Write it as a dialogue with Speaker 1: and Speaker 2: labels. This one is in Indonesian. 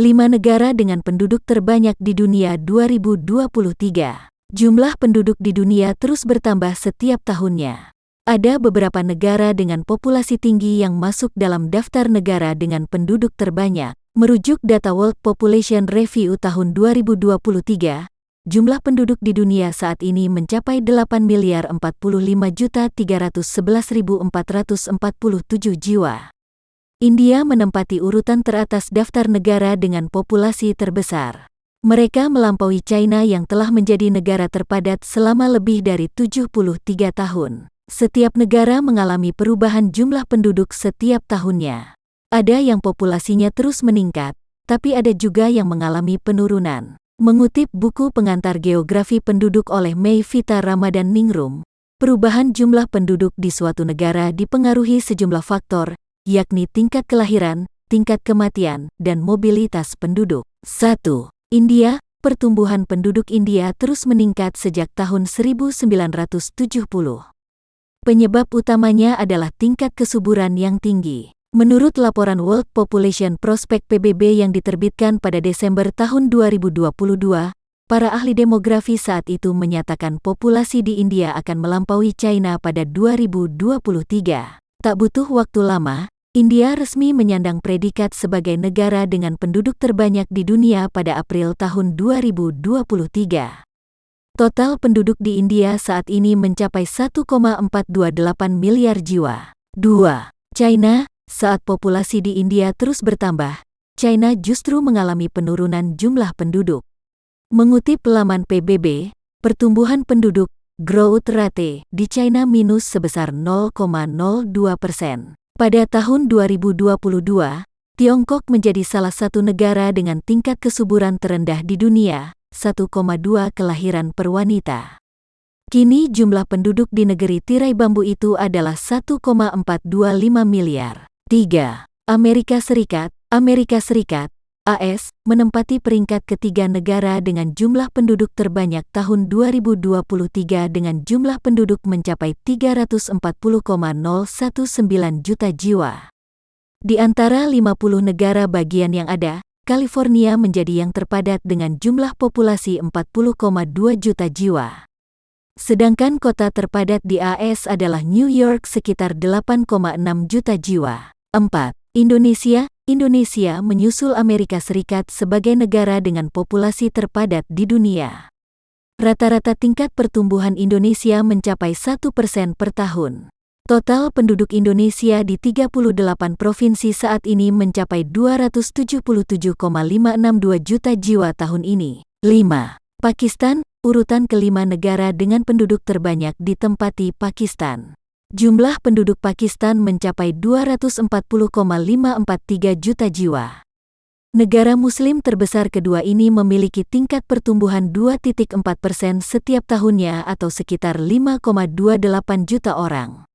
Speaker 1: 5 negara dengan penduduk terbanyak di dunia 2023. Jumlah penduduk di dunia terus bertambah setiap tahunnya. Ada beberapa negara dengan populasi tinggi yang masuk dalam daftar negara dengan penduduk terbanyak. Merujuk data World Population Review tahun 2023, jumlah penduduk di dunia saat ini mencapai 8.045.311.447 jiwa. India menempati urutan teratas daftar negara dengan populasi terbesar. Mereka melampaui China yang telah menjadi negara terpadat selama lebih dari 73 tahun. Setiap negara mengalami perubahan jumlah penduduk setiap tahunnya. Ada yang populasinya terus meningkat, tapi ada juga yang mengalami penurunan. Mengutip buku pengantar geografi penduduk oleh Mayvita Ramadan Ningrum, perubahan jumlah penduduk di suatu negara dipengaruhi sejumlah faktor, yakni tingkat kelahiran, tingkat kematian, dan mobilitas penduduk. 1. India, pertumbuhan penduduk India terus meningkat sejak tahun 1970. Penyebab utamanya adalah tingkat kesuburan yang tinggi. Menurut laporan World Population Prospect PBB yang diterbitkan pada Desember tahun 2022, para ahli demografi saat itu menyatakan populasi di India akan melampaui China pada 2023. Tak butuh waktu lama, India resmi menyandang predikat sebagai negara dengan penduduk terbanyak di dunia pada April tahun 2023. Total penduduk di India saat ini mencapai 1,428 miliar jiwa. 2. China. Saat populasi di India terus bertambah, China justru mengalami penurunan jumlah penduduk. Mengutip laman PBB, pertumbuhan penduduk growth rate di China minus sebesar 0,02%. Pada tahun 2022, Tiongkok menjadi salah satu negara dengan tingkat kesuburan terendah di dunia, 1,2 kelahiran per wanita. Kini jumlah penduduk di negeri tirai bambu itu adalah 1,425 miliar. 3. Amerika Serikat, AS, menempati peringkat ketiga negara dengan jumlah penduduk terbanyak tahun 2023 dengan jumlah penduduk mencapai 340,019 juta jiwa. Di antara 50 negara bagian yang ada, California menjadi yang terpadat dengan jumlah populasi 40,2 juta jiwa. Sedangkan kota terpadat di AS adalah New York sekitar 8,6 juta jiwa. 4. Indonesia menyusul Amerika Serikat sebagai negara dengan populasi terpadat di dunia. Rata-rata tingkat pertumbuhan Indonesia mencapai 1% per tahun. Total penduduk Indonesia di 38 provinsi saat ini mencapai 277,562 juta jiwa tahun ini. 5. Pakistan, urutan kelima negara dengan penduduk terbanyak ditempati Pakistan. Jumlah penduduk Pakistan mencapai 240,543 juta jiwa. Negara Muslim terbesar kedua ini memiliki tingkat pertumbuhan 2,4% setiap tahunnya atau sekitar 5,28 juta orang.